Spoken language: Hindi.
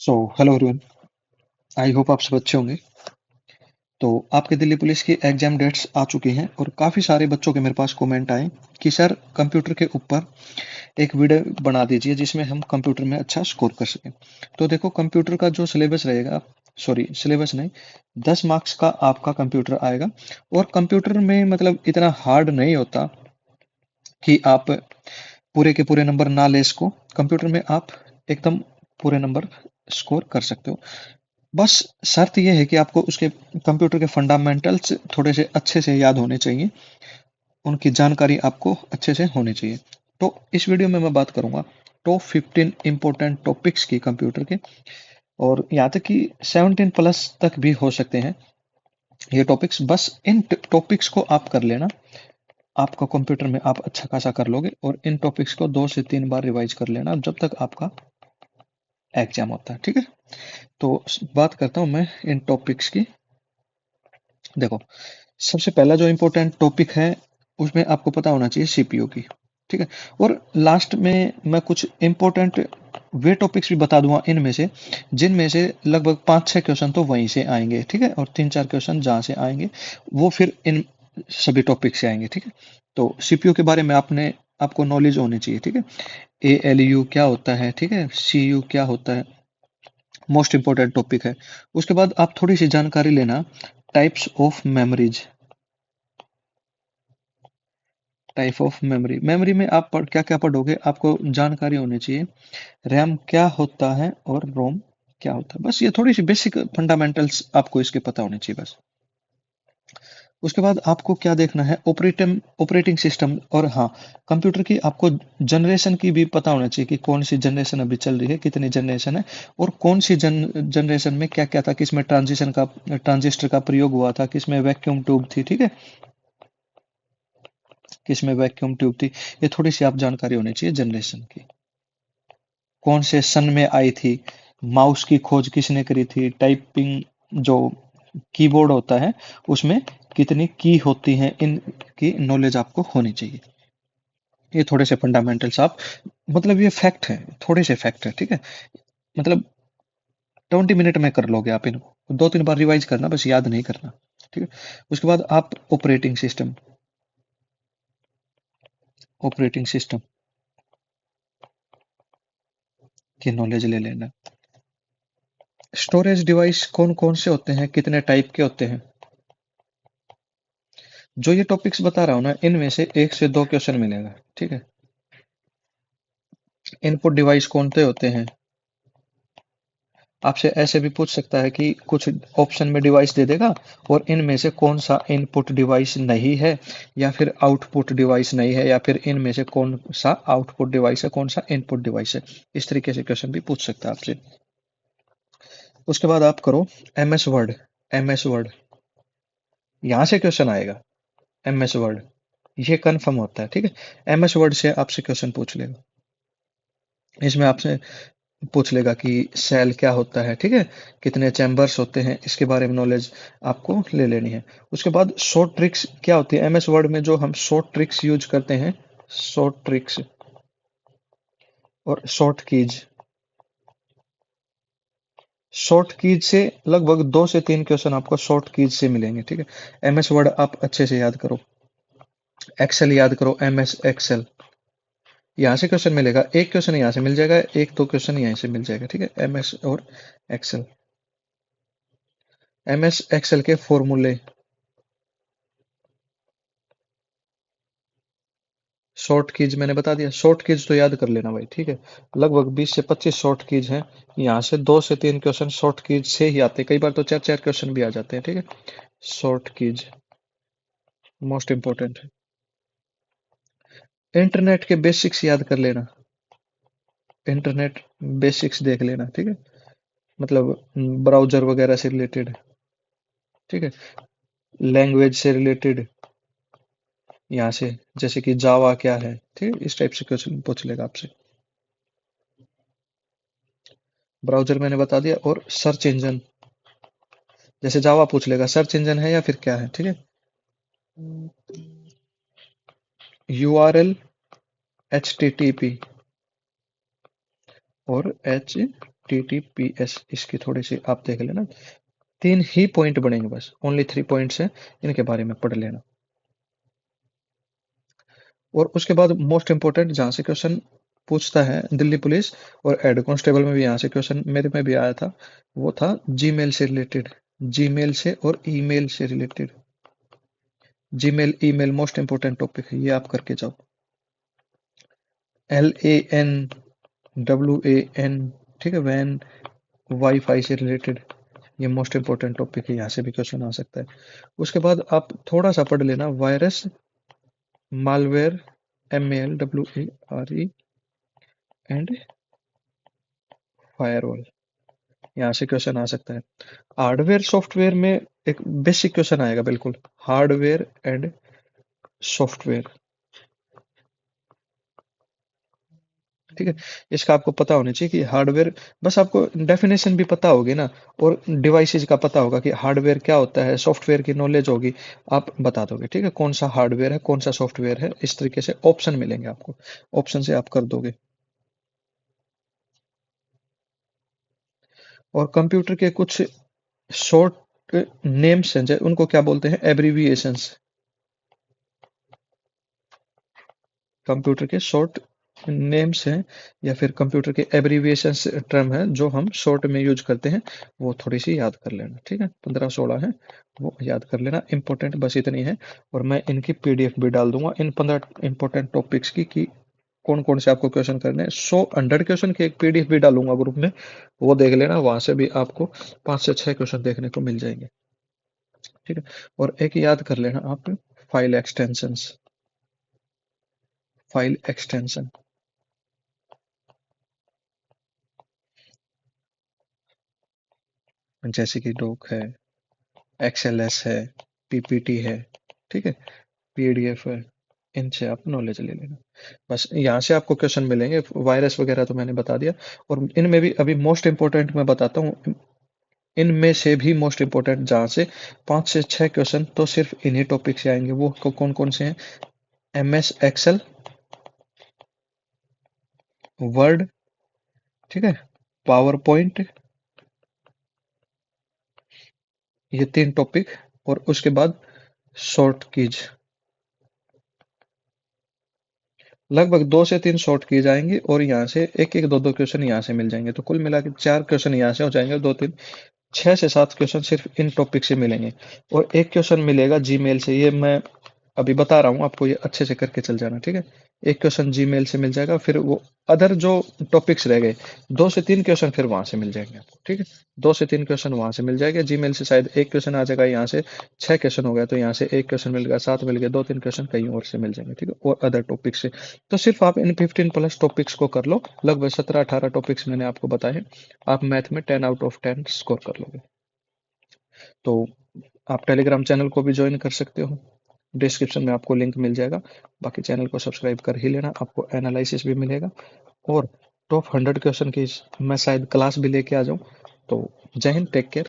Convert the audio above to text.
So hello everyone. I hope आप सब अच्छे होंगे। तो आपके दिल्ली पुलिस की एग्जाम डेट्स आ चुकी हैं और काफ़ी सारे बच्चों के मेरे पास कमेंट आए कि सर कंप्यूटर के ऊपर एक वीडियो बना दीजिए जिसमें हम कंप्यूटर में अच्छा स्कोर कर सकें। तो देखो कंप्यूटर का जो सिलेबस रहेगा, सॉरी सिलेबस नहीं, 10 मार्क्स का आपका कंप्यूटर आएगा। और कंप्यूटर में मतलब इतना हार्ड नहीं होता कि आप पूरे के पूरे नंबर ना ले इसको। कंप्यूटर में आप एकदम पूरे नंबर स्कोर कर सकते हो। बस शर्त यह है कि आपको उसके कंप्यूटर के फंडामेंटल्स थोड़े से अच्छे से याद होने चाहिए, उनकी जानकारी आपको अच्छे से होनी चाहिए। तो इस वीडियो में मैं बात करूंगा टॉप 15 इंपॉर्टेंट टॉपिक्स की कंप्यूटर के, और यहाँ तक कि 17 प्लस तक भी हो सकते हैं ये टॉपिक्स। बस इन टॉपिक्स को आप कर लेना, आपका कंप्यूटर में आप अच्छा खासा कर लोगे। और इन टॉपिक्स को 2 से 3 बार रिवाइज कर लेना जब तक आपका एग्जाम होता है, ठीक है। तो बात करता हूँ मैं इन टॉपिक्स की। देखो, सबसे पहला जो इम्पोर्टेंट टॉपिक है उसमें आपको पता होना चाहिए सीपीयू की, ठीक है। और लास्ट में मैं कुछ इम्पोर्टेंट वे टॉपिक्स भी बता दूंगा इनमें से, जिनमें से लगभग 5-6 क्वेश्चन तो वहीं से आएंगे, ठीक है। और 3-4 क्वेश्चन जहाँ से आएंगे वो फिर इन सभी टॉपिक से आएंगे, ठीक है। तो सीपीयू के बारे में आपको नॉलेज होनी चाहिए, ठीक है। एएलयू क्या होता है, ठीक है, सीयू क्या होता है, मोस्ट इंपॉर्टेंट टॉपिक है। उसके बाद आप थोड़ी सी जानकारी लेना types of memories. Type of memory, memory में आप क्या क्या पढ़ोगे, आपको जानकारी होनी चाहिए रैम क्या होता है और रोम क्या होता है। बस ये थोड़ी सी बेसिक फंडामेंटल्स आपको इसके पता होने चाहिए बस। उसके बाद आपको क्या देखना है, ऑपरेटिंग ऑपरेटिंग सिस्टम। और हाँ, कंप्यूटर की आपको जनरेशन की भी पता होना चाहिए कि कौन सी जनरेशन अभी चल रही है, कितनी जनरेशन है, और कौन सी जनरेशन में क्या क्या था, किसमें ट्रांजिस्टर का प्रयोग हुआ था, किसमें वैक्यूम ट्यूब थी, ठीक है, किसमें वैक्यूम ट्यूब थी। ये थोड़ी सी आप जानकारी होनी चाहिए जनरेशन की। कौन से सन में आई थी, माउस की खोज किसने करी थी, टाइपिंग जो कीबोर्ड होता है उसमें कितनी की होती हैं, इनकी नॉलेज आपको होनी चाहिए। ये थोड़े से फंडामेंटल्स आप, मतलब ये फैक्ट है, थोड़े से फैक्ट है, ठीक है। मतलब 20 मिनट में कर लोगे आप इनको, 2-3 बार रिवाइज करना, बस याद नहीं करना, ठीक है। उसके बाद आप ऑपरेटिंग सिस्टम की नॉलेज ले लेना। स्टोरेज डिवाइस कौन कौन से होते हैं, कितने टाइप के होते हैं, जो ये टॉपिक्स बता रहा हूँ ना, इनमें से 1 से 2 क्वेश्चन मिलेगा, ठीक है। इनपुट डिवाइस कौन से होते हैं, आपसे ऐसे भी पूछ सकता है कि कुछ ऑप्शन में डिवाइस दे देगा और इनमें से कौन सा इनपुट डिवाइस नहीं है, या फिर आउटपुट डिवाइस नहीं है, या फिर इनमें से कौन सा आउटपुट डिवाइस है, कौन सा इनपुट डिवाइस है। इस तरीके से क्वेश्चन भी पूछ सकता है आपसे। उसके बाद आप करो एमएस वर्ड। एमएस वर्ड, यहाँ से क्वेश्चन आएगा। एमएस वर्ड ये कंफर्म होता है, ठीक है। एमएस वर्ड से आपसे क्वेश्चन पूछ लेगा। इसमें आपसे पूछ लेगा कि सेल क्या होता है, ठीक है, कितने चैम्बर्स होते हैं, इसके बारे में नॉलेज आपको ले लेनी है। उसके बाद शॉर्ट ट्रिक्स क्या होती है, एमएस वर्ड में जो हम शॉर्ट ट्रिक्स यूज करते हैं, शॉर्ट ट्रिक्स और शॉर्ट कीज। शॉर्ट कीज से लगभग 2 से 3 क्वेश्चन आपको शॉर्ट कीज से मिलेंगे, ठीक है। एमएस वर्ड आप अच्छे से याद करो। एक्सेल याद करो, एमएस एक्सेल, यहाँ से क्वेश्चन मिलेगा, एक क्वेश्चन यहाँ से मिल जाएगा, 1-2 क्वेश्चन यहाँ से मिल जाएगा, ठीक है। एमएस और एक्सेल, एमएस एक्सेल के फॉर्मूले, शॉर्ट कीज मैंने बता दिया। शॉर्ट कीज तो याद कर लेना भाई, ठीक है। लगभग 20 से 25 शॉर्ट कीज हैं। यहाँ से 2 से 3 क्वेश्चन शॉर्ट कीज से ही आते हैं, कई बार तो 4-4 क्वेश्चन भी आ जाते हैं, ठीक है। शॉर्ट कीज मोस्ट इंपॉर्टेंट है। इंटरनेट के बेसिक्स याद कर लेना, इंटरनेट बेसिक्स देख लेना, ठीक है। मतलब ब्राउजर वगैरह से रिलेटेड, ठीक है। लैंग्वेज से रिलेटेड, यहाँ से जैसे कि जावा क्या है, ठीक है, इस टाइप से क्वेश्चन पूछ लेगा आपसे। ब्राउजर मैंने बता दिया। और सर्च इंजन, जैसे जावा पूछ लेगा सर्च इंजन है या फिर क्या है, ठीक है। यूआरएल, एचटीटीपी और एच HTTPS इसकी थोड़ी सी आप देख लेना। 3 ही पॉइंट बनेंगे बस, ओनली 3 पॉइंट्स हैं, इनके बारे में पढ़ लेना। और उसके बाद मोस्ट इंपोर्टेंट जहाँ से क्वेश्चन पूछता है दिल्ली पुलिस और हेड कांस्टेबल में भी यहाँ से क्वेश्चन मेरे में भी आया था, वो था जीमेल से रिलेटेड, जीमेल से और ईमेल से related. Gmail email most important topic है, ये आप करके जाओ। LAN WAN, ठीक है, वैन, वाईफाई से रिलेटेड, ये मोस्ट इंपोर्टेंट टॉपिक है, यहाँ से भी क्वेश्चन आ सकता है। उसके बाद आप थोड़ा सा पढ़ लेना virus, malware, MALWARE and firewall, यहाँ से क्वेश्चन आ सकता है। हार्डवेयर सॉफ्टवेयर में एक बेसिक क्वेश्चन आएगा बिल्कुल, हार्डवेयर एंड सॉफ्टवेयर, ठीक है। इसका आपको पता होना चाहिए कि हार्डवेयर, बस आपको डेफिनेशन भी पता होगी ना, और डिवाइसेज का पता होगा कि हार्डवेयर क्या होता है, सॉफ्टवेयर की नॉलेज होगी, आप बता दोगे, ठीक है, कौन सा हार्डवेयर है कौन सा सॉफ्टवेयर है। इस तरीके से ऑप्शन मिलेंगे आपको, ऑप्शन से आप कर दोगे। और कंप्यूटर के कुछ शॉर्ट नेम्स हैं, उनको क्या बोलते हैं, एब्रीविएशंस। कंप्यूटर के शॉर्ट नेम्स हैं या फिर कंप्यूटर के एब्रीविएशंस टर्म है जो हम शॉर्ट में यूज करते हैं, वो थोड़ी सी याद कर लेना, ठीक है, 15-16 है, वो याद कर लेना। इंपॉर्टेंट बस इतनी है, और मैं इनकी पीडीएफ भी डाल दूंगा इन 15 इंपॉर्टेंट टॉपिक्स की, कि कौन कौन से आपको क्वेश्चन करने हैं। 100 क्वेश्चन की एक पीडीएफ भी डालूंगा ग्रुप में, वो देख लेना, वहां से भी आपको 5 से 6 क्वेश्चन देखने को मिल जाएंगे, ठीक है। और एक याद कर लेना आप, फाइल एक्सटेंशंस, फाइल एक्सटेंशन, जैसे कि डॉक है, XLS है, PPT है, ठीक है, PDF है, इनसे आप नॉलेज ले लेना। बस यहाँ से आपको क्वेश्चन मिलेंगे, वायरस वगैरह तो मैंने बता दिया। और इनमें भी अभी मोस्ट इंपोर्टेंट मैं बताता हूँ, इनमें से भी मोस्ट इंपोर्टेंट जहाँ से 5 से 6 क्वेश्चन तो सिर्फ इन्हीं टॉपिक से आएंगे, वो कौन कौन से हैं, MS Excel, वर्ड, ठीक है, पावर पॉइंट, ये 3 टॉपिक। और उसके बाद शॉर्ट कीज, लगभग 2 से 3 शॉर्ट किए जाएंगे, और यहाँ से एक एक दो दो क्वेश्चन यहाँ से मिल जाएंगे, तो कुल मिला के 4 क्वेश्चन यहाँ से हो जाएंगे, 2 3 6 से 7 क्वेश्चन सिर्फ इन टॉपिक से मिलेंगे। और एक क्वेश्चन मिलेगा जीमेल से, ये मैं अभी बता रहा हूँ आपको, ये अच्छे से करके चल जाना, ठीक है। एक क्वेश्चन जीमेल से मिल जाएगा, फिर वो अदर जो टॉपिक्स रह गए, 2 से 3 क्वेश्चन फिर वहां से मिल जाएंगे आपको, ठीक है। 2 से 3 क्वेश्चन वहां से मिल जाएंगे, जीमेल से शायद एक क्वेश्चन आ जाएगा, यहाँ से 6 क्वेश्चन हो गया, तो यहाँ से एक क्वेश्चन मिल गया, 7 मिल गए, 2 3 क्वेश्चन कहीं और से मिल जाएंगे, ठीक है, और अदर टॉपिक से। तो सिर्फ आप इन 15+ टॉपिक्स को कर लो, लगभग 17-18 टॉपिक्स मैंने आपको बताए हैं, आप मैथ में 10 आउट ऑफ 10 स्कोर कर लोगे। तो आप टेलीग्राम चैनल को भी ज्वाइन कर सकते हो, डिस्क्रिप्शन में आपको लिंक मिल जाएगा। बाकी चैनल को सब्सक्राइब कर ही लेना, आपको एनालिसिस भी मिलेगा, और टॉप 100 क्वेश्चन की मैं शायद क्लास भी लेके आ जाऊं। तो जय हिंद, टेक केयर।